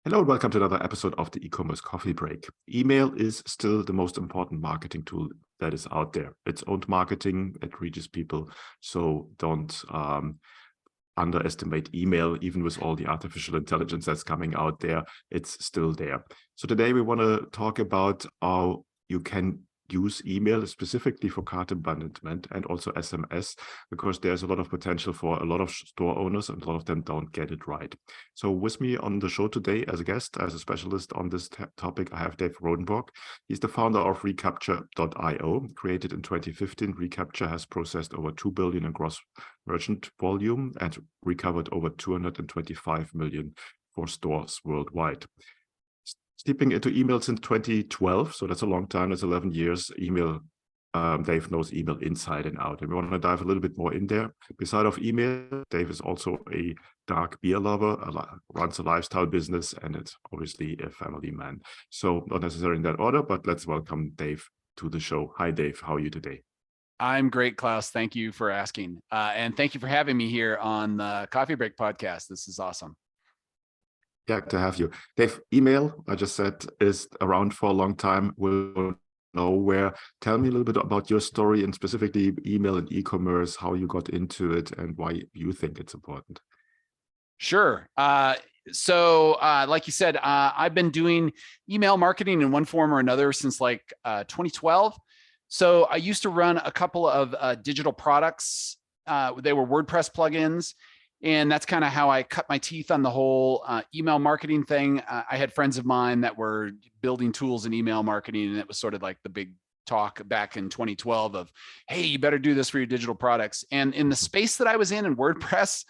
Hello and welcome to another episode of the e-commerce coffee break. Email is still the most important marketing tool that is out there. It's owned marketing, it reaches people, so don't underestimate email. Even with all the artificial intelligence that's coming out there, it's still there. So today we want to talk about how you can use email specifically for cart abandonment and also SMS, because there's a lot of potential for a lot of store owners and a lot of them don't get it right. So with me on the show today as a guest, as a specialist on this topic, I have Dave Rodenbaugh. He's the founder of recapture.io. Created in 2015, Recapture has processed over 2 billion in gross merchant volume and recovered over 225 million for stores worldwide. Steeping into email since 2012, so that's a long time, that's 11 years. Email, Dave knows email inside and out, and we want to dive a little bit more in there. Beside of email, Dave is also a dark beer lover, runs a lifestyle business, and it's obviously a family man. So not necessarily in that order, but let's welcome Dave to the show. Hi, Dave. How are you today? I'm great, Klaus. Thank you for asking. And thank you for having me here on the Coffee Break podcast. This is awesome. Yeah, to have you. Dave, email, I just said, is around for a long time. We'll know where. Tell me a little bit about your story and specifically email and e-commerce, how you got into it and why you think it's important. Sure. So like you said, I've been doing email marketing in one form or another since like 2012. So I used to run a couple of digital products. They were WordPress plugins. And that's kind of how I cut my teeth on the whole email marketing thing. I had friends of mine that were building tools in email marketing, and it was sort of like the big talk back in 2012 of, hey, you better do this for your digital products. And in the space that I was in WordPress,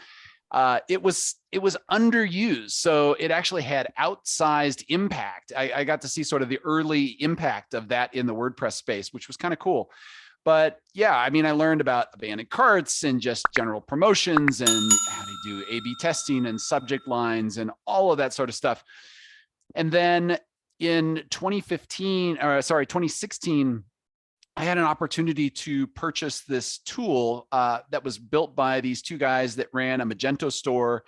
it was underused. So it actually had outsized impact. I got to see sort of the early impact of that in the WordPress space, which was kind of cool. But yeah, I mean, I learned about abandoned carts and just general promotions and how to do A/B testing and subject lines and all of that sort of stuff. And then in 2016, I had an opportunity to purchase this tool that was built by these two guys that ran a Magento store,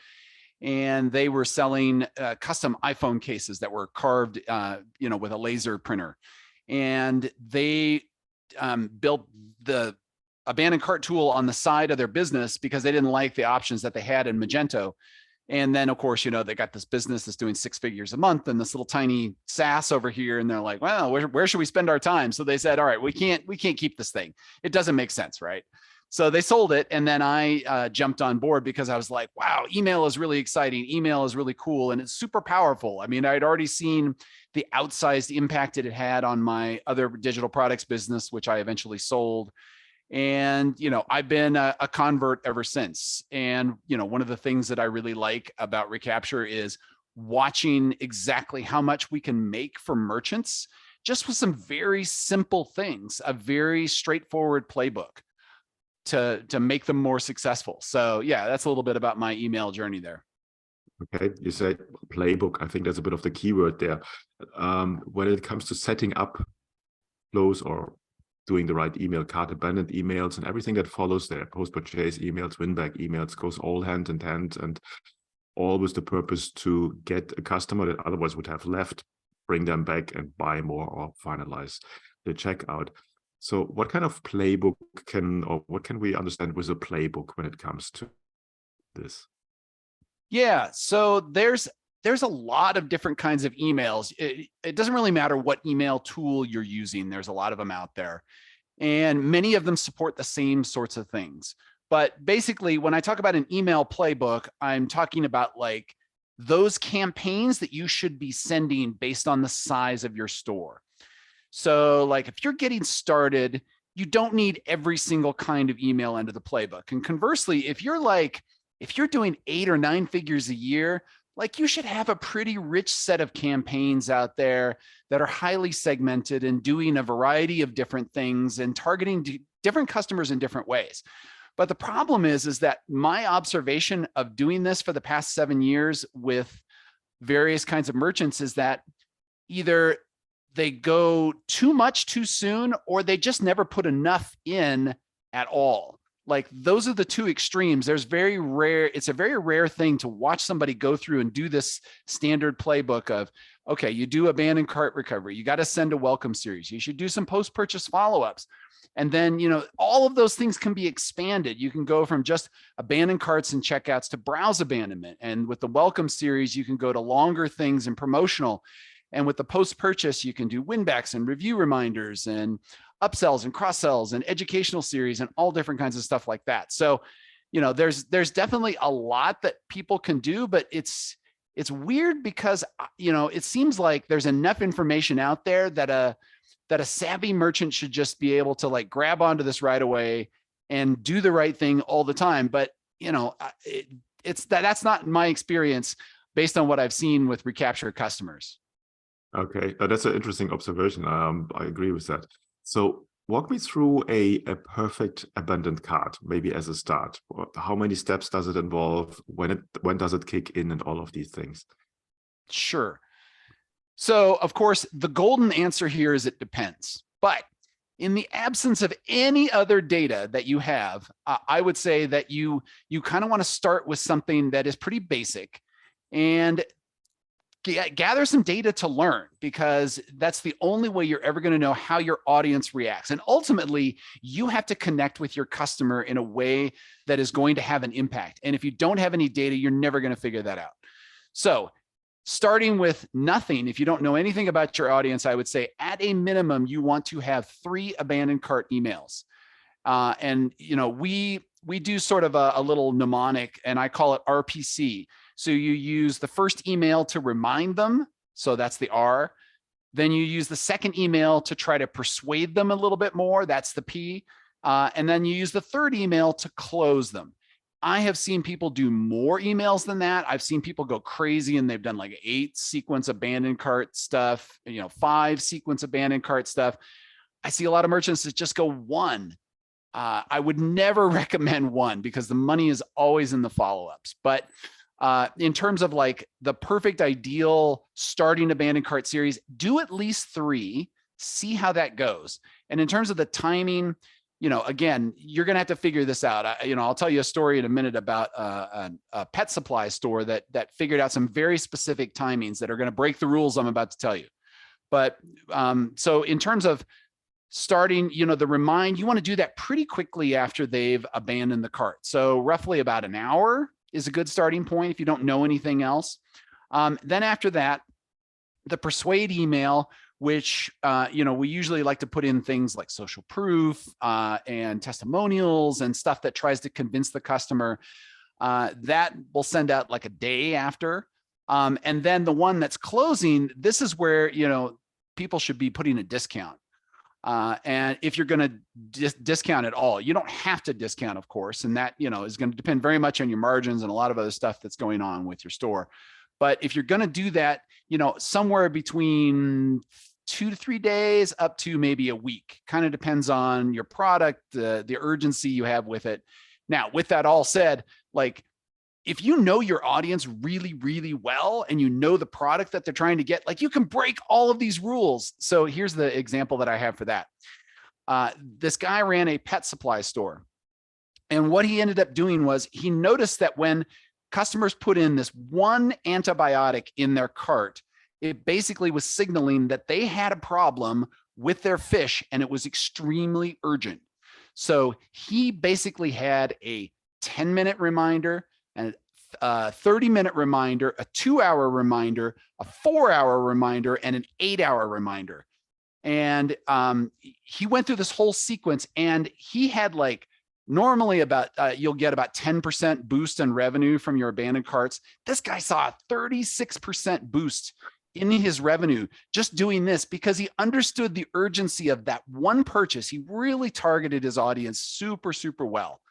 and they were selling custom iPhone cases that were carved, with a laser printer, and they built the abandoned cart tool on the side of their business because they didn't like the options that they had in Magento. And then, of course, they got this business that's doing 6 figures a month and this little tiny SaaS over here. And they're like, well, where should we spend our time? So they said, all right, we can't keep this thing. It doesn't make sense, right? So they sold it. And then I jumped on board because I was like, wow, email is really exciting. Email is really cool. And it's super powerful. I mean, I'd already seen the outsized impact it had on my other digital products business, which I eventually sold. And, I've been a convert ever since. And, one of the things that I really like about Recapture is watching exactly how much we can make for merchants just with some very simple things, a very straightforward playbook to make them more successful. So yeah, that's a little bit about my email journey there. Okay, you said playbook. I think that's a bit of the keyword there. When it comes to setting up flows or doing the right email, cart abandoned emails and everything that follows there, post-purchase emails, win-back emails, goes all hand in hand, and all with the purpose to get a customer that otherwise would have left, bring them back and buy more or finalize the checkout. So what kind of playbook what can we understand with a playbook when it comes to this? Yeah, so there's a lot of different kinds of emails. It doesn't really matter what email tool you're using. There's a lot of them out there, and many of them support the same sorts of things. But basically, when I talk about an email playbook, I'm talking about like those campaigns that you should be sending based on the size of your store. So like if you're getting started, you don't need every single kind of email into the playbook. And conversely, if you're doing 8 or 9 figures a year, like you should have a pretty rich set of campaigns out there that are highly segmented and doing a variety of different things and targeting different customers in different ways. But the problem is that my observation of doing this for the past 7 years with various kinds of merchants is that either they go too much too soon or they just never put enough in at all. like those are the two extremes. It's a very rare thing to watch somebody go through and do this standard playbook of, okay, you do abandoned cart recovery. You got to send a welcome series. You should do some post-purchase follow-ups. And then, all of those things can be expanded. You can go from just abandoned carts and checkouts to browse abandonment. And with the welcome series, you can go to longer things and promotional. And with the post-purchase, you can do win-backs and review reminders and upsells and cross-sells and educational series and all different kinds of stuff like that. So, there's definitely a lot that people can do, but it's weird because, it seems like there's enough information out there that a savvy merchant should just be able to like grab onto this right away and do the right thing all the time. But, that's not my experience based on what I've seen with recapture customers. Okay, that's an interesting observation. I agree with that. So walk me through a perfect abandoned cart, maybe as a start. How many steps does it involve? When does it kick in, and all of these things? Sure. So of course, the golden answer here is it depends. But in the absence of any other data that you have, I would say that you kind of want to start with something that is pretty basic and gather some data to learn, because that's the only way you're ever going to know how your audience reacts. And ultimately, you have to connect with your customer in a way that is going to have an impact. And if you don't have any data, you're never going to figure that out. So starting with nothing, if you don't know anything about your audience, I would say at a minimum, you want to have 3 abandoned cart emails. And we do sort of a little mnemonic, and I call it RPC. So you use the first email to remind them. So that's the R. Then you use the second email to try to persuade them a little bit more. That's the P. And then you use the third email to close them. I have seen people do more emails than that. I've seen people go crazy and they've done like 8 sequence abandoned cart stuff, 5 sequence abandoned cart stuff. I see a lot of merchants that just go 1. I would never recommend 1 because the money is always in the follow-ups. But in terms of like the perfect ideal starting abandoned cart series, do at least 3, see how that goes. And in terms of the timing, again, you're going to have to figure this out. I'll tell you a story in a minute about a pet supply store that figured out some very specific timings that are going to break the rules I'm about to tell you. But so in terms of starting, the remind, you want to do that pretty quickly after they've abandoned the cart. So roughly about an hour is a good starting point if you don't know anything else. Then after that, the persuade email, which we usually like to put in things like social proof and testimonials and stuff that tries to convince the customer. That will send out like a day after. And then the one that's closing, this is where people should be putting a discount. And if you're going to discount at all, you don't have to discount, of course, and that is going to depend very much on your margins and a lot of other stuff that's going on with your store. But if you're going to do that, somewhere between 2 to 3 days up to maybe a week, kind of depends on your product, the urgency you have with it. Now, with that all said, like if you know your audience really, really well and you know the product that they're trying to get, like you can break all of these rules. So here's the example that I have for that. This guy ran a pet supply store. And what he ended up doing was he noticed that when customers put in this one antibiotic in their cart, it basically was signaling that they had a problem with their fish and it was extremely urgent. So he basically had a 10-minute reminder, and a 30-minute reminder, a 2-hour reminder, a 4-hour reminder, and an 8-hour reminder. And he went through this whole sequence, and he had like normally about you'll get about 10% boost in revenue from your abandoned carts. This guy saw a 36% boost in his revenue just doing this because he understood the urgency of that one purchase. He really targeted his audience super, super well.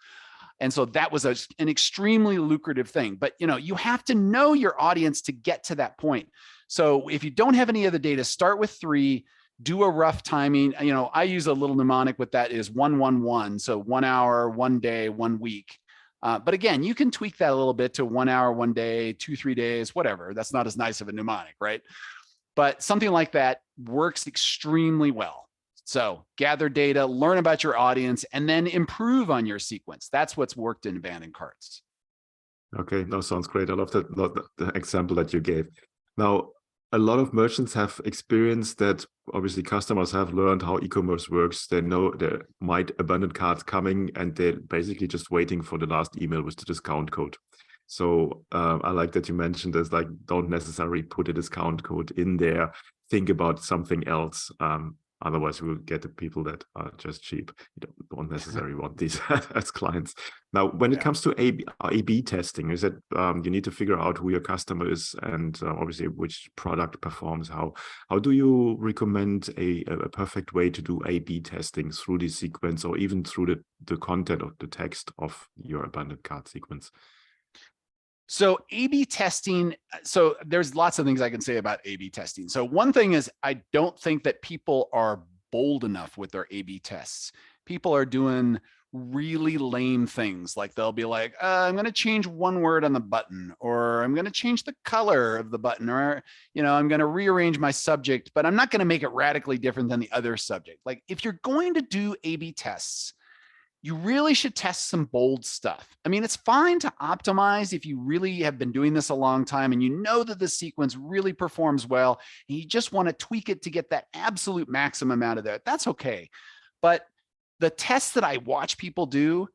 And so that was an extremely lucrative thing. But you have to know your audience to get to that point. So if you don't have any of the data, start with 3, do a rough timing. I use a little mnemonic with that is 1-1-1. So 1 hour, 1 day, 1 week. But again, you can tweak that a little bit to 1 hour, 1 day, 2-3 days, whatever. That's not as nice of a mnemonic, right? But something like that works extremely well. So gather data, learn about your audience, and then improve on your sequence. That's what's worked in abandoned carts. Okay, no, sounds great. I love that, the example that you gave. Now, a lot of merchants have experienced that. Obviously, customers have learned how e-commerce works. They know there might abandoned carts coming, and they're basically just waiting for the last email with the discount code. So I like that you mentioned this, like, don't necessarily put a discount code in there. Think about something else. Otherwise, we'll get the people that are just cheap. You don't necessarily want these as clients. Now, when it comes to A/B testing, is that you need to figure out who your customer is and obviously which product performs how. How do you recommend a perfect way to do A/B testing through the sequence, or even through the content of the text of your abandoned cart sequence? So A/B testing, so there's lots of things I can say about A/B testing. So one thing is, I don't think that people are bold enough with their A/B tests. People are doing really lame things. Like they'll be like, I'm going to change one word on the button, or I'm going to change the color of the button, or, I'm going to rearrange my subject, but I'm not going to make it radically different than the other subject. Like if you're going to do A/B tests, you really should test some bold stuff. I mean, it's fine to optimize if you really have been doing this a long time and you know that the sequence really performs well, and you just want to tweak it to get that absolute maximum out of there. That's okay. But the tests that I watch people do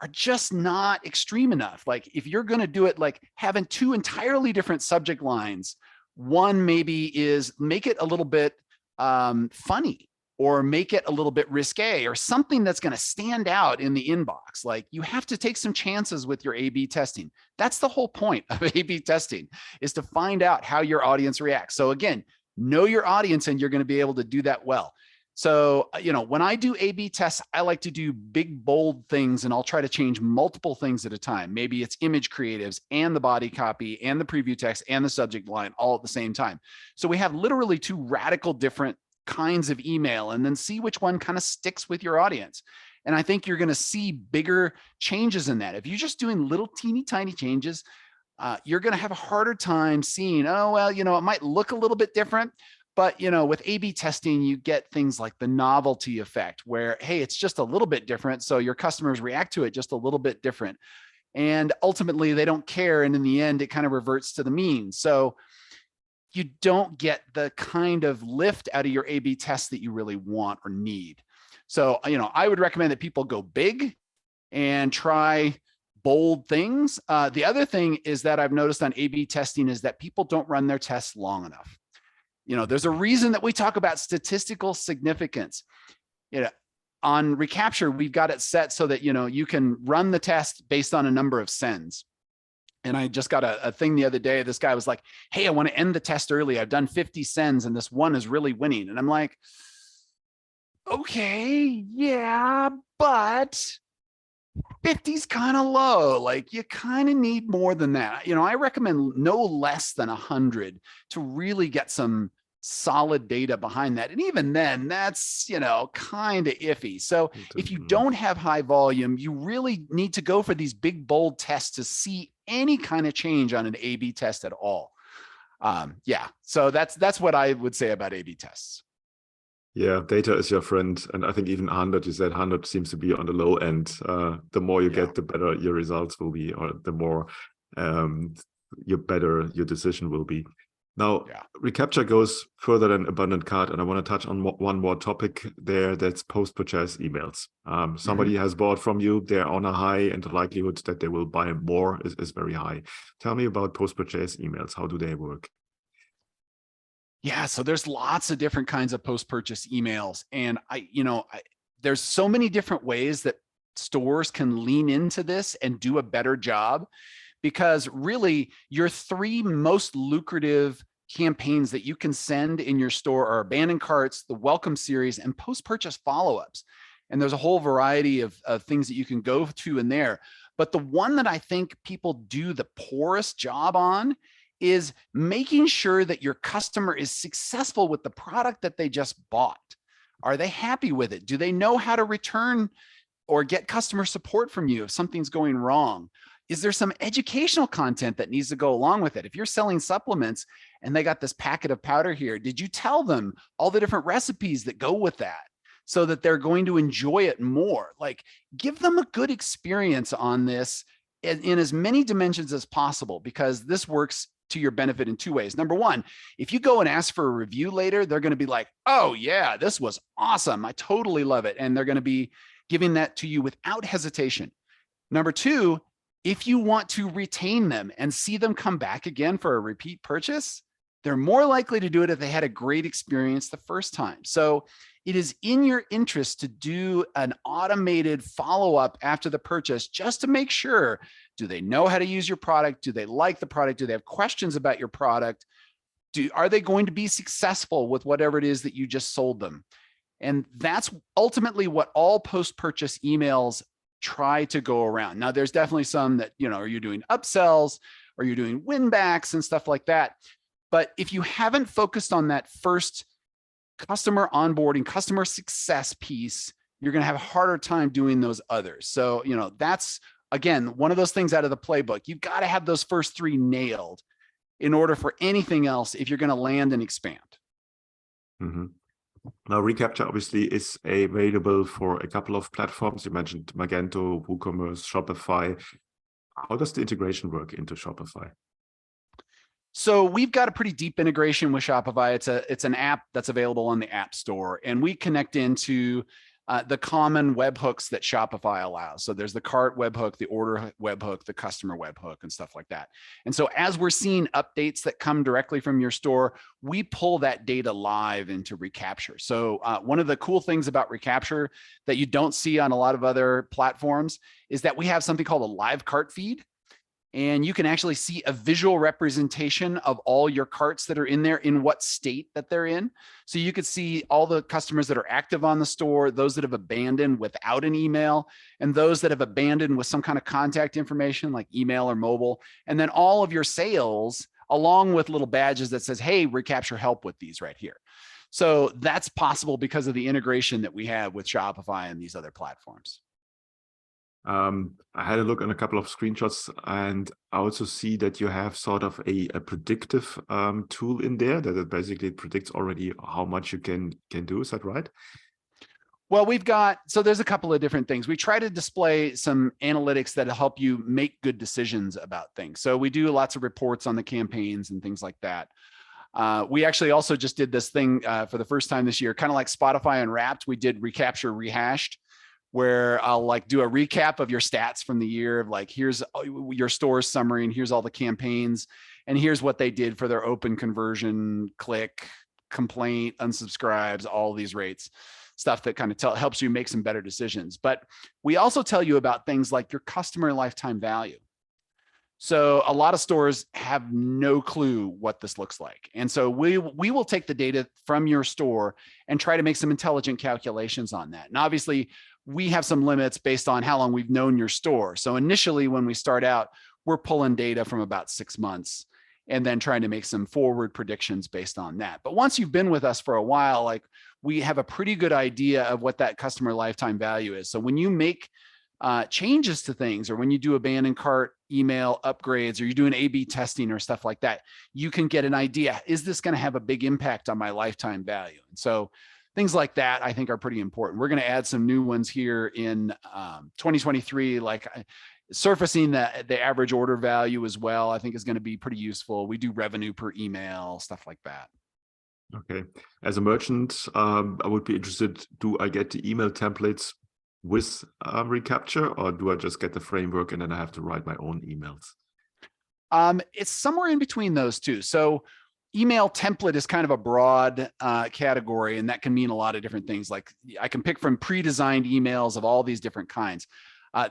are just not extreme enough. Like if you're going to do it, like having two entirely different subject lines, one maybe is make it a little bit funny, or make it a little bit risque, or something that's going to stand out in the inbox. Like you have to take some chances with your A/B testing. That's the whole point of A/B testing, is to find out how your audience reacts. So again, know your audience, and you're going to be able to do that well. So, when I do A/B tests, I like to do big, bold things, and I'll try to change multiple things at a time. Maybe it's image creatives and the body copy and the preview text and the subject line all at the same time. So we have literally two radical different kinds of email, and then see which one kind of sticks with your audience. And I think you're going to see bigger changes in that. If you're just doing little teeny tiny changes, you're going to have a harder time seeing, oh, well, it might look a little bit different. But, with A/B testing, you get things like the novelty effect where, hey, it's just a little bit different. So your customers react to it just a little bit different. And ultimately they don't care. And in the end, it kind of reverts to the mean. So you don't get the kind of lift out of your A/B test that you really want or need. So, I would recommend that people go big and try bold things. The other thing is that I've noticed on A/B testing is that people don't run their tests long enough. There's a reason that we talk about statistical significance. On recapture, we've got it set so that, you can run the test based on a number of sends. And I just got a thing the other day. This guy was like, hey, I want to end the test early. I've done 50 sends and this one is really winning. And I'm like, okay, yeah, but 50's kind of low. Like you kind of need more than that. I recommend no less than 100 to really get some solid data behind that. And even then, that's, kind of iffy. So if you don't have high volume, you really need to go for these big, bold tests to see any kind of change on an A/B test at all. So that's what I would say about A/B tests. Yeah, data is your friend. And I think even 100, you said 100 seems to be on the low end. The more you get, the better your results will be, or the more better your decision will be. Now, recapture goes further than abandoned cart, and I want to touch on one more topic there. That's post-purchase emails. Somebody has bought from you, they're on a high, and the likelihood that they will buy more is very high. Tell me about post-purchase emails. How do they work? Yeah, so there's lots of different kinds of post-purchase emails, and there's so many different ways that stores can lean into this and do a better job. Because really, your three most lucrative campaigns that you can send in your store are abandoned carts, the welcome series, and post-purchase follow-ups. And there's a whole variety of things that you can go to in there. But the one that I think people do the poorest job on is making sure that your customer is successful with the product that they just bought. Are they happy with it? Do they know how to return or get customer support from you if something's going wrong? Is there some educational content that needs to go along with it? If you're selling supplements and they got this packet of powder here, did you tell them all the different recipes that go with that? so that they're going to enjoy it more. Like, give them a good experience on this in as many dimensions as possible, because this works to your benefit in two ways. Number one, if you go and ask for a review later, they're going to be like, oh yeah, this was awesome, I totally love it. And they're going to be giving that to you without hesitation. Number two, if you want to retain them and see them come back again for a repeat purchase, they're more likely to do it if they had a great experience the first time. So it is in your interest to do an automated follow-up after the purchase, just to make sure, do they know how to use your product? Do they like the product? Do they have questions about your product? Are they going to be successful with whatever it is that you just sold them? And that's ultimately what all post-purchase emails try to go around. Now, there's definitely some that, are you doing upsells? Are you doing win backs and stuff like that? But if you haven't focused on that first customer onboarding, customer success piece, you're going to have a harder time doing those others. So, that's, again, one of those things out of the playbook. You've got to have those first three nailed in order for anything else, if you're going to land and expand. Mm-hmm. Now, recapture obviously is available for a couple of platforms. You mentioned Magento, WooCommerce, Shopify. How does the integration work into Shopify? So we've got a pretty deep integration with Shopify. It's an app that's available on the App Store, and we connect into the common webhooks that Shopify allows. So there's the cart webhook, the order webhook, the customer webhook, and stuff like that. And so as we're seeing updates that come directly from your store, we pull that data live into recapture. So one of the cool things about recapture that you don't see on a lot of other platforms is that we have something called a live cart feed. And you can actually see a visual representation of all your carts that are in there, in what state that they're in. So you could see all the customers that are active on the store, those that have abandoned without an email, and those that have abandoned with some kind of contact information like email or mobile. And then all of your sales, along with little badges that says, hey, recapture help with these right here. So that's possible because of the integration that we have with Shopify and these other platforms. I had a look on a couple of screenshots, and I also see that you have sort of a predictive tool in there that it basically predicts already how much you can do. Is that right? Well, so there's a couple of different things. We try to display some analytics that help you make good decisions about things. So we do lots of reports on the campaigns and things like that. We actually also just did this thing for the first time this year, kind of like Spotify Unwrapped. We did Recapture Rehashed, where I'll do a recap of your stats from the year of here's your store's summary, and here's all the campaigns, and here's what they did for their open conversion, click, complaint, unsubscribes, all these rates, stuff that kind of helps you make some better decisions. But we also tell you about things like your customer lifetime value. So a lot of stores have no clue what this looks like. And so we will take the data from your store and try to make some intelligent calculations on that. And obviously, we have some limits based on how long we've known your store. So initially, when we start out, we're pulling data from about 6 months and then trying to make some forward predictions based on that. But once you've been with us for a while, we have a pretty good idea of what that customer lifetime value is. So when you make changes to things, or when you do abandoned cart email upgrades, or you're doing A/B testing or stuff like that, you can get an idea, is this going to have a big impact on my lifetime value? And so things like that, I think, are pretty important. We're going to add some new ones here in 2023, like surfacing the average order value as well, I think is going to be pretty useful. We do revenue per email, stuff like that. Okay. As a merchant, I would be interested, do I get the email templates with recapture, or do I just get the framework and then I have to write my own emails? It's somewhere in between those two. So email template is kind of a broad category, and that can mean a lot of different things. Like I can pick from pre-designed emails of all these different kinds.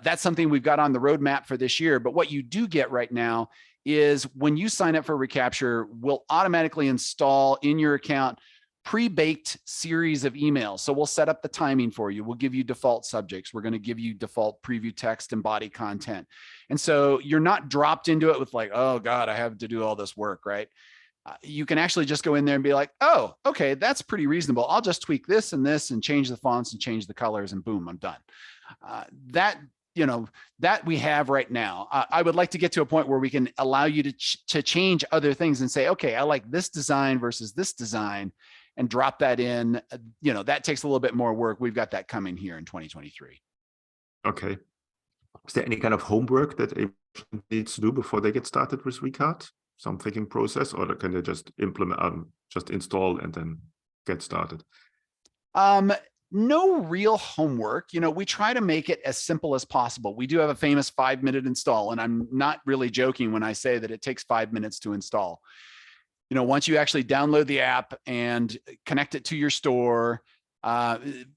That's something we've got on the roadmap for this year. But what you do get right now is when you sign up for recapture, we'll automatically install in your account pre-baked series of emails. So we'll set up the timing for you. We'll give you default subjects. We're going to give you default preview text and body content. And so you're not dropped into it with oh God, I have to do all this work, right? You can actually just go in there and be like, oh, okay, that's pretty reasonable. I'll just tweak this and this and change the fonts and change the colors, and boom, I'm done. That we have right now. I would like to get to a point where we can allow you to change other things and say, okay, I like this design versus this design. and drop that in. That takes a little bit more work. We've got that coming here in 2023. Okay. Is there any kind of homework that a merchant needs to do before they get started with Recart? Some thinking process, or can they just implement, just install and then get started? No real homework. We try to make it as simple as possible. We do have a famous 5-minute install, and I'm not really joking when I say that it takes 5 minutes to install. Once you actually download the app and connect it to your store,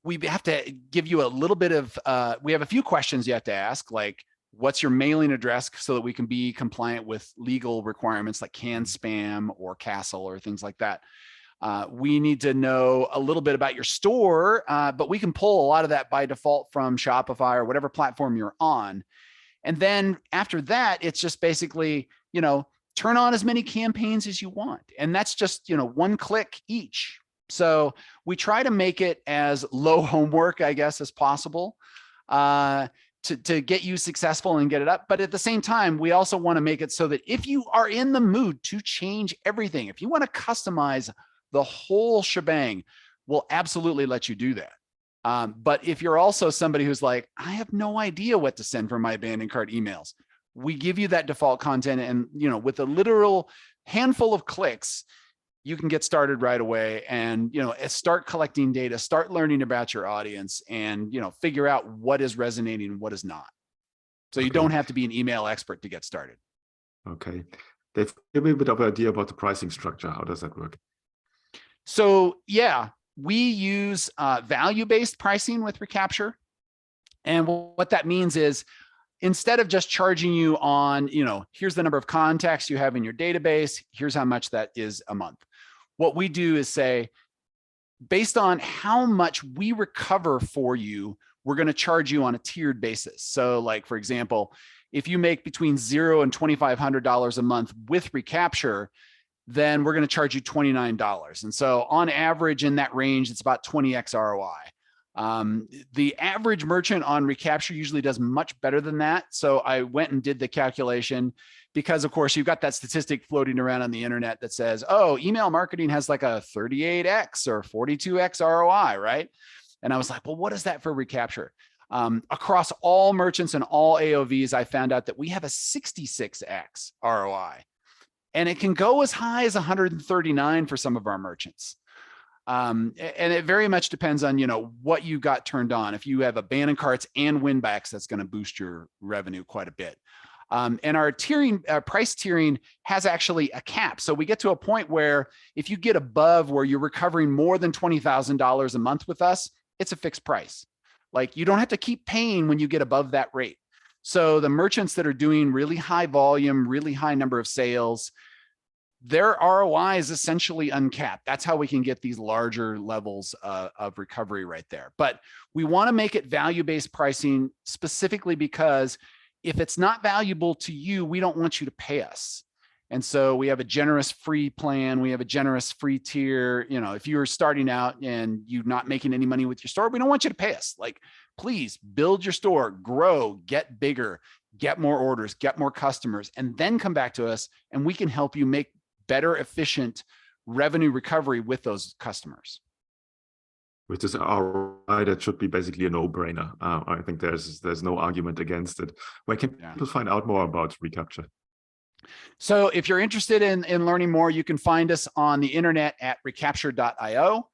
we have to give you a little bit of, we have a few questions you have to ask, like, what's your mailing address so that we can be compliant with legal requirements like CAN spam or CASL or things like that. We need to know a little bit about your store, but we can pull a lot of that by default from Shopify or whatever platform you're on. And then after that, it's just basically, turn on as many campaigns as you want. And that's just, one click each. So we try to make it as low homework, I guess, as possible to get you successful and get it up. But at the same time, we also want to make it so that if you are in the mood to change everything, if you want to customize the whole shebang, we'll absolutely let you do that. But if you're also somebody who's like, I have no idea what to send for my abandoned cart emails, we give you that default content, and with a literal handful of clicks, you can get started right away and start collecting data, start learning about your audience, and figure out what is resonating and what is not. So you don't have to be an email expert to get started. Okay, Dave, give me a bit of an idea about the pricing structure. How does that work? So yeah, we use value-based pricing with Recapture. And what that means is, instead of just charging you on, here's the number of contacts you have in your database, here's how much that is a month. What we do is say, based on how much we recover for you, we're going to charge you on a tiered basis. So like, for example, if you make between $0 and $2,500 a month with Recapture, then we're going to charge you $29. And so on average in that range, it's about 20x ROI. The average merchant on Recapture usually does much better than that. So I went and did the calculation, because of course you've got that statistic floating around on the internet that says, oh, email marketing has like a 38x or 42x ROI, right? And I was like, well, what is that for Recapture? Across all merchants and all AOVs, I found out that we have a 66x ROI. And it can go as high as 139 for some of our merchants. And it very much depends on, what you got turned on. If you have abandoned carts and win-backs, that's going to boost your revenue quite a bit. And our price tiering has actually a cap. So we get to a point where if you get above where you're recovering more than $20,000 a month with us, it's a fixed price. Like, you don't have to keep paying when you get above that rate. So the merchants that are doing really high volume, really high number of sales, their ROI is essentially uncapped. That's how we can get these larger levels of recovery right there. But we want to make it value-based pricing specifically because if it's not valuable to you, we don't want you to pay us. And so we have a generous free plan. We have a generous free tier. If you're starting out and you're not making any money with your store, we don't want you to pay us. Like, please build your store, grow, get bigger, get more orders, get more customers, and then come back to us and we can help you make better, efficient revenue recovery with those customers. Which is ROI, that should be basically a no-brainer. I think there's no argument against it. Where can people find out more about Recapture? So if you're interested in learning more, you can find us on the internet at recapture.io.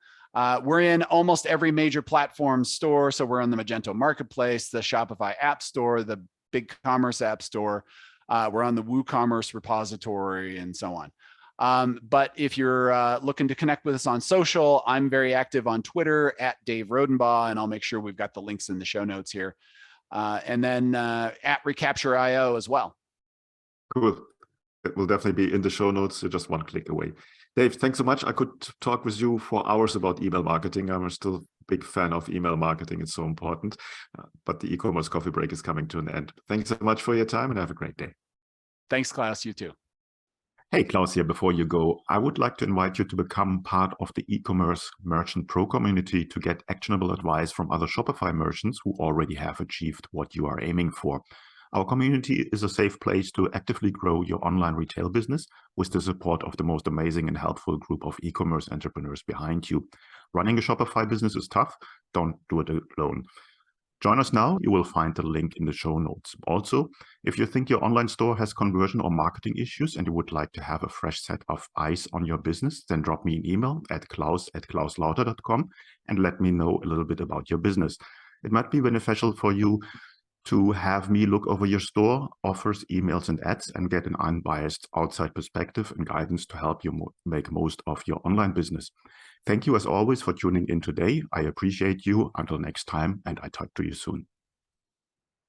We're in almost every major platform store. So we're on the Magento Marketplace, the Shopify App Store, the Ecommerce App Store. We're on the WooCommerce repository and so on. But if you're looking to connect with us on social, I'm very active on Twitter at Dave Rodenbaugh, and I'll make sure we've got the links in the show notes here. And then at recapture.io as well. Cool. It will definitely be in the show notes, so just one click away. Dave, thanks so much. I could talk with you for hours about email marketing. I'm still a big fan of email marketing. It's so important. But the e-commerce coffee break is coming to an end. Thanks so much for your time and have a great day. Thanks, Klaus. You too. Hey, Klaus here. Before you go, I would like to invite you to become part of the e-commerce merchant pro community to get actionable advice from other Shopify merchants who already have achieved what you are aiming for. Our community is a safe place to actively grow your online retail business with the support of the most amazing and helpful group of e-commerce entrepreneurs behind you. Running a Shopify business is tough. Don't do it alone. Join us now. You will find the link in the show notes. Also, if you think your online store has conversion or marketing issues and you would like to have a fresh set of eyes on your business, then drop me an email at klaus@klauslauter.com and let me know a little bit about your business. It might be beneficial for you to have me look over your store, offers, emails, and ads, and get an unbiased outside perspective and guidance to help you make most of your online business. Thank you as always for tuning in today. I appreciate you. Until next time, and I talk to you soon.